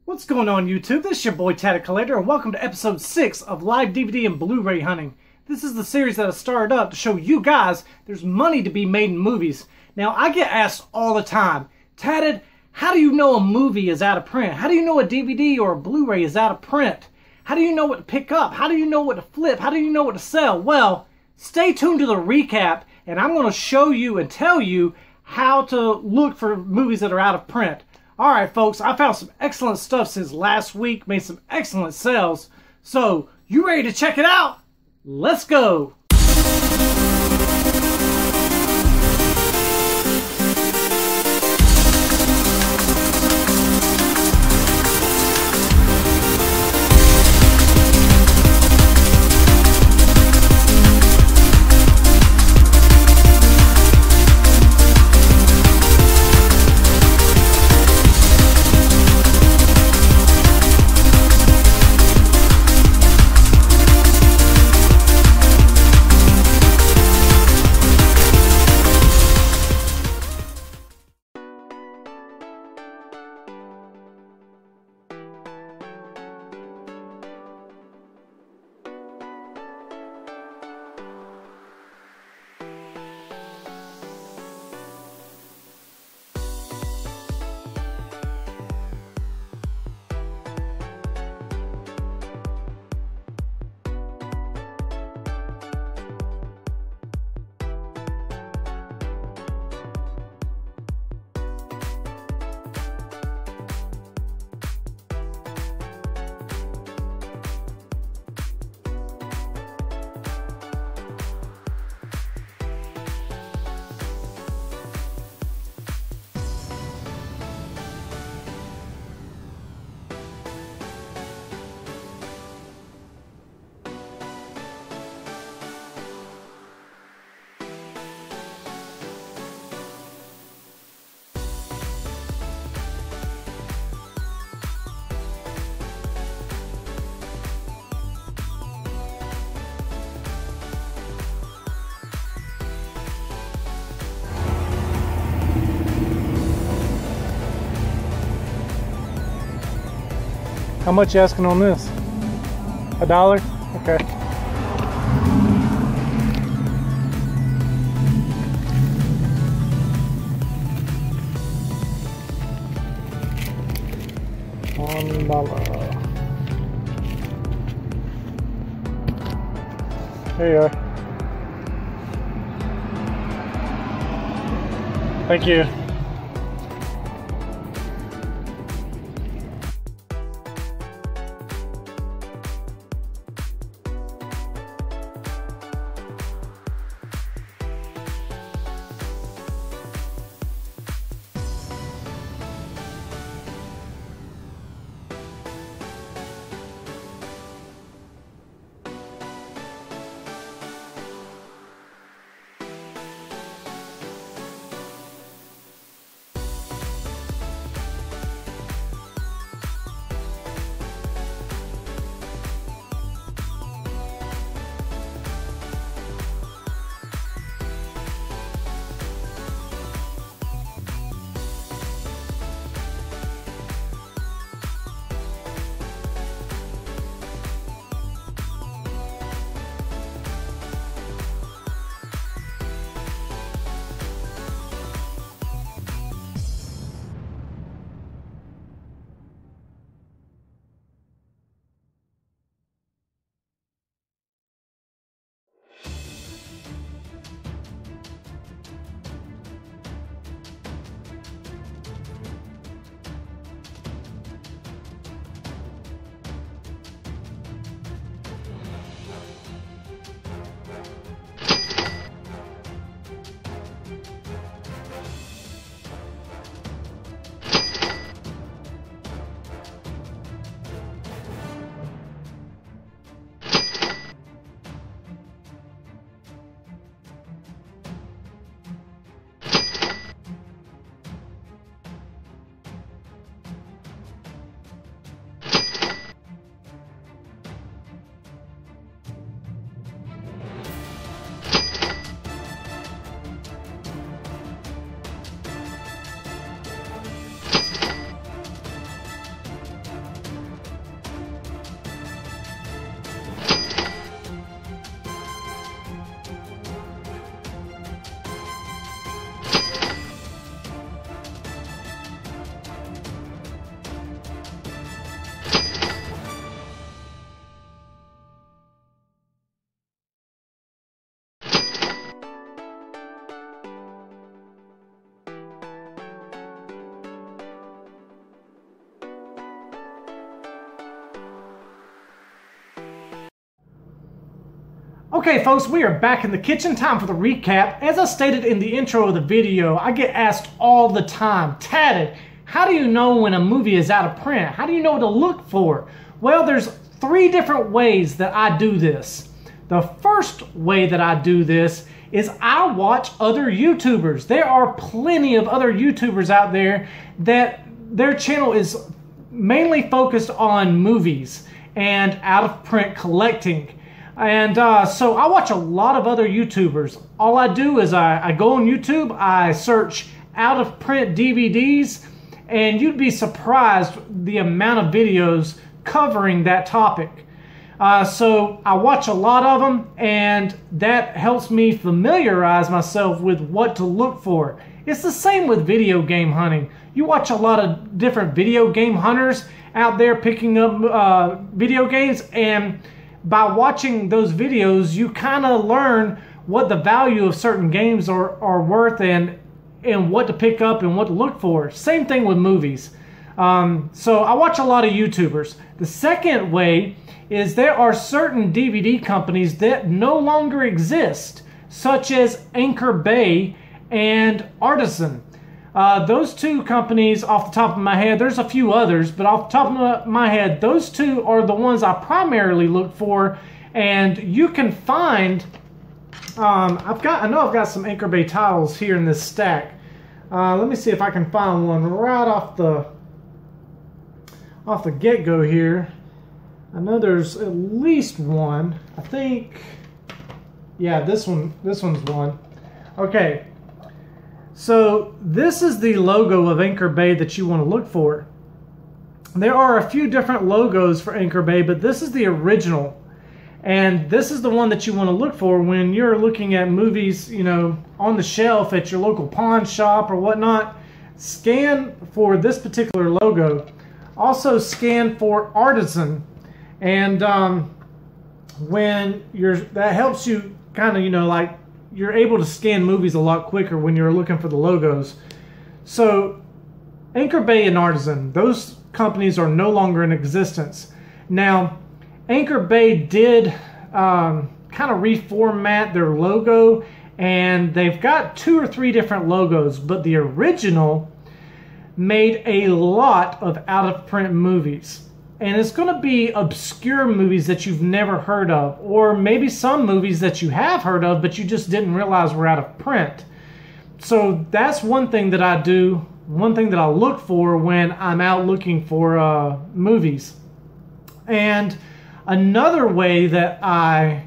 What's going on YouTube? This is your boy Tatted Collector and welcome to episode 6 of live DVD and Blu-ray hunting. This is the series that I started up to show you guys there's money to be made in movies. Now I get asked all the time, Tatted, how do you know a movie is out of print? How do you know a DVD or a Blu-ray is out of print? How do you know what to pick up? How do you know what to flip? How do you know what to sell? Well, stay tuned to the recap and I'm going to show you and tell you how to look for movies that are out of print. Alright folks, I found some excellent stuff since last week, made some excellent sales. So, you ready to check it out? Let's go! How much you asking on this? $1? Okay. $1. There you are. Thank you. Okay folks, we are back in the kitchen. Time for the recap. As I stated in the intro of the video, I get asked all the time, Tatted, how do you know when a movie is out of print? How do you know what to look for? Well, there's 3 different ways that I do this. The first way that I do this is I watch other YouTubers. There are plenty of other YouTubers out there that their channel is mainly focused on movies and out of print collecting. And so I watch a lot of other YouTubers. All I do is I go on YouTube, I search out of print DVDs, and you'd be surprised the amount of videos covering that topic. So I watch a lot of them, and that helps me familiarize myself with what to look for. It's the same with video game hunting. You watch a lot of different video game hunters out there picking up video games, and by watching those videos, you kind of learn what the value of certain games are worth and what to pick up and what to look for. Same thing with movies. So I watch a lot of YouTubers. The second way is there are certain DVD companies that no longer exist, such as Anchor Bay and Artisan. Those 2 companies, off the top of my head, there's a few others, but off the top of my head, those 2 are the ones I primarily look for. And you can find, I know I've got some Anchor Bay titles here in this stack. Let me see if I can find one right off the get-go here. I know there's at least one. I think, yeah, this one's one. Okay. So this is the logo of Anchor Bay that you want to look for. There are a few different logos for Anchor Bay, but this is the original. And this is the one that you want to look for when you're looking at movies, you know, on the shelf at your local pawn shop or whatnot. Scan for this particular logo. Also scan for Artisan. And that helps you kind of, you know, like, you're able to scan movies a lot quicker when you're looking for the logos. So Anchor Bay and Artisan, those companies are no longer in existence. Now, Anchor Bay did kind of reformat their logo, and they've got 2 or 3 different logos, but the original made a lot of out-of-print movies. And it's going to be obscure movies that you've never heard of, or maybe some movies that you have heard of, but you just didn't realize were out of print. So that's one thing that I do, one thing that I look for when I'm out looking for movies. And another way that I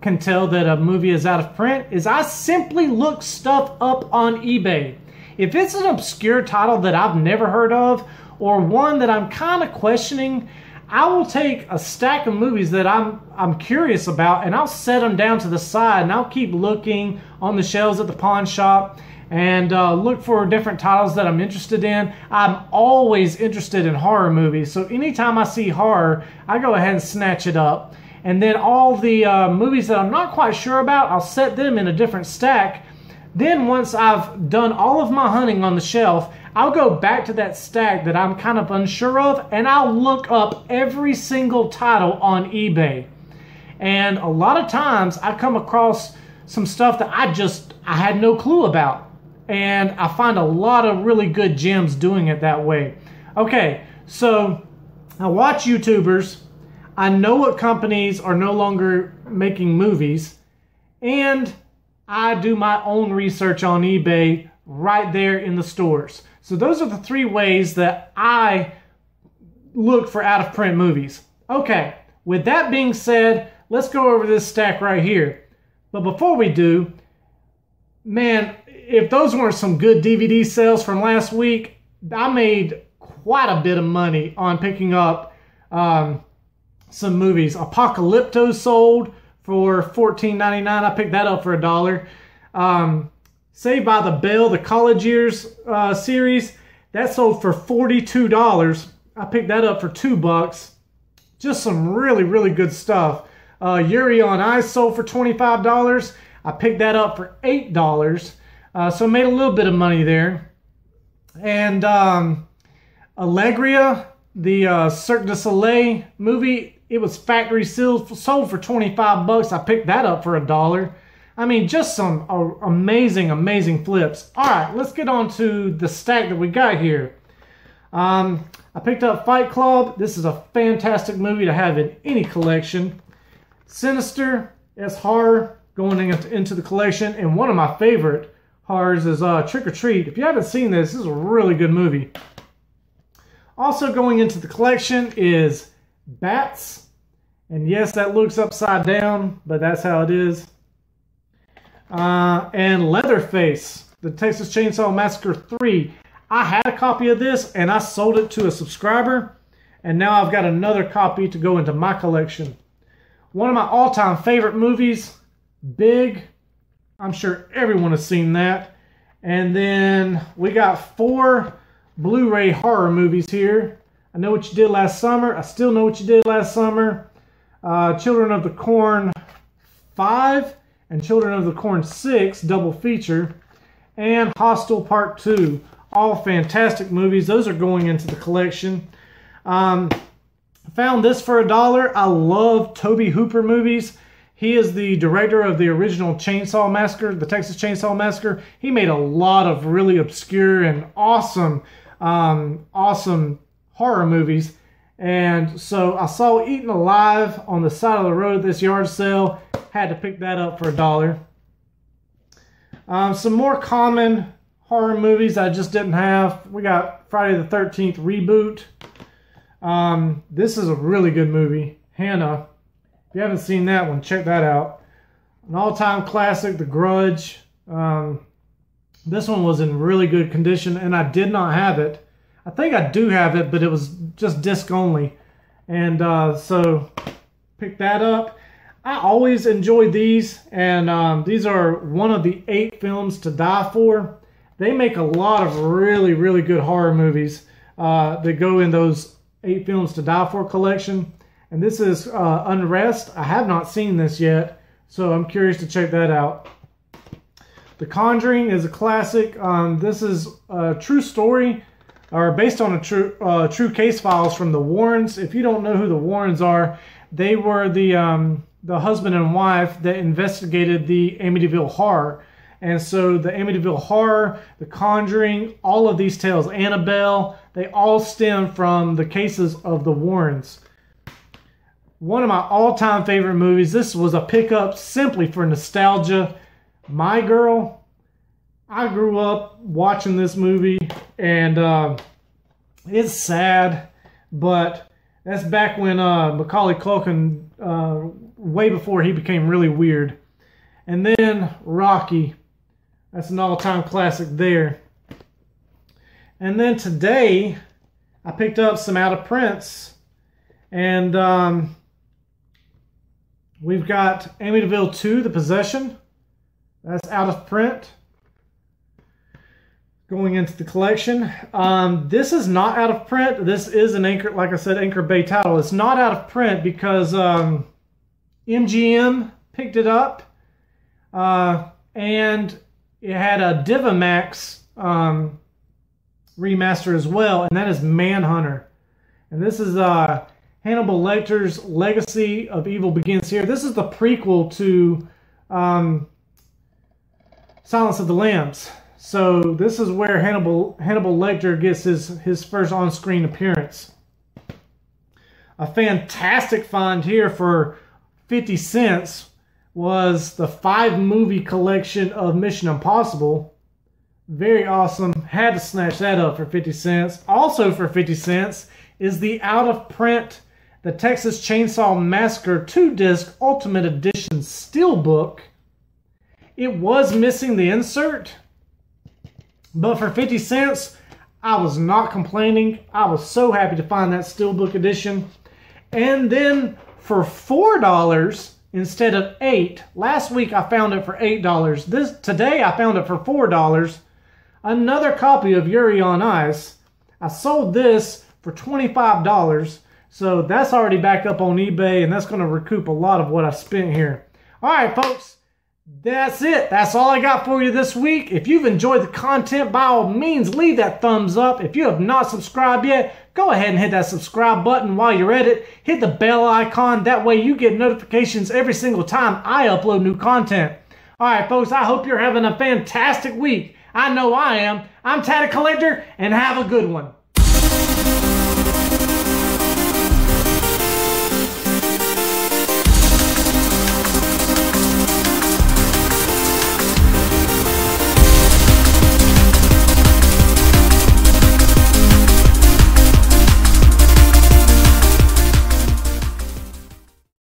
can tell that a movie is out of print is I simply look stuff up on eBay. If it's an obscure title that I've never heard of, or one that I'm kind of questioning, I will take a stack of movies that I'm curious about, and I'll set them down to the side, and I'll keep looking on the shelves at the pawn shop and look for different titles that I'm interested in. I'm always interested in horror movies, so anytime I see horror, I go ahead and snatch it up. And then all the movies that I'm not quite sure about, I'll set them in a different stack. Then once I've done all of my hunting on the shelf, I'll go back to that stack that I'm kind of unsure of, and I'll look up every single title on eBay. And a lot of times I come across some stuff that I had no clue about. And I find a lot of really good gems doing it that way. Okay, so I watch YouTubers. I know what companies are no longer making movies. And I do my own research on eBay right there in the stores. So those are the 3 ways that I look for out-of-print movies. Okay, with that being said, let's go over this stack right here. But before we do, man, if those weren't some good DVD sales from last week, I made quite a bit of money on picking up some movies. Apocalypto sold for $14.99. I picked that up for $1. Saved by the Bell, the College Years series, that sold for $42. I picked that up for $2. Just some really, really good stuff. Yuri on Ice sold for $25. I picked that up for $8. So made a little bit of money there. And Allegria, the Cirque du Soleil movie, It was factory sealed, sold for 25 bucks. I picked that up for $1. I mean, just some amazing, amazing flips. All right, let's get on to the stack that we got here. I picked up Fight Club. This is a fantastic movie to have in any collection. Sinister, it's horror going into the collection. And one of my favorite horrors is Trick or Treat. If you haven't seen this, this is a really good movie. Also going into the collection is Bats. And yes, that looks upside down, but that's how it is. And Leatherface, the Texas Chainsaw Massacre 3. I had a copy of this and I sold it to a subscriber. And now I've got another copy to go into my collection. One of my all-time favorite movies, Big. I'm sure everyone has seen that. And then we got 4 Blu-ray horror movies here. I Know What You Did Last Summer. I Still Know What You Did Last Summer. Children of the Corn 5 and Children of the Corn 6, double feature. And Hostel Part 2. All fantastic movies. Those are going into the collection. Found this for $1. I love Tobe Hooper movies. He is the director of the original Chainsaw Massacre, the Texas Chainsaw Massacre. He made a lot of really obscure and awesome, awesome horror movies. And so I saw Eaten Alive on the side of the road at this yard sale. Had to pick that up for $1. Some more common horror movies I just didn't have. We got Friday the 13th Reboot. This is a really good movie. Hannah. If you haven't seen that one, check that out. An all-time classic, The Grudge. This one was in really good condition, and I did not have it. I think I do have it, but it was just disc only. And so, pick that up. I always enjoy these, and these are one of the 8 films to die for. They make a lot of really, really good horror movies that go in those 8 films to die for collection. And this is Unrest. I have not seen this yet, so I'm curious to check that out. The Conjuring is a classic. This is a true story, or based on a true case files from the Warrens. If you don't know who the Warrens are, they were the husband and wife that investigated the Amityville Horror. And so the Amityville Horror, The Conjuring, all of these tales, Annabelle, they all stem from the cases of the Warrens. One of my all-time favorite movies, this was a pickup simply for nostalgia, My Girl. I grew up watching this movie, and it's sad, but that's back when Macaulay Culkin, way before he became really weird. And then Rocky. That's an all-time classic there. And then today, I picked up some out of prints. And we've got Amityville 2, The Possession. That's out of print. Going into the collection. This is not out of print. This is an Anchor, like I said, Anchor Bay title. It's not out of print because MGM picked it up. And it had a Divamax remaster as well, and that is Manhunter. And this is Hannibal Lecter's Legacy of Evil Begins Here. This is the prequel to Silence of the Lambs. So this is where Hannibal Lecter gets his first on-screen appearance. A fantastic find here for 50 cents was the 5-movie collection of Mission Impossible. Very awesome. Had to snatch that up for 50 cents. Also for 50 cents is the out-of-print The Texas Chainsaw Massacre 2-disc Ultimate Edition Steelbook. It was missing the insert, but for 50 cents, I was not complaining. I was so happy to find that Steelbook edition. And then for $4 instead of $8, last week I found it for $8. Today I found it for $4. Another copy of Yuri on Ice. I sold this for $25. So that's already back up on eBay, and that's going to recoup a lot of what I spent here. All right, folks. That's it. That's all I got for you this week. If you've enjoyed the content, by all means, leave that thumbs up. If you have not subscribed yet, go ahead and hit that subscribe button while you're at it. Hit the bell icon. That way you get notifications every single time I upload new content. All right, folks, I hope you're having a fantastic week. I know I am. I'm Tatted Collector, and have a good one.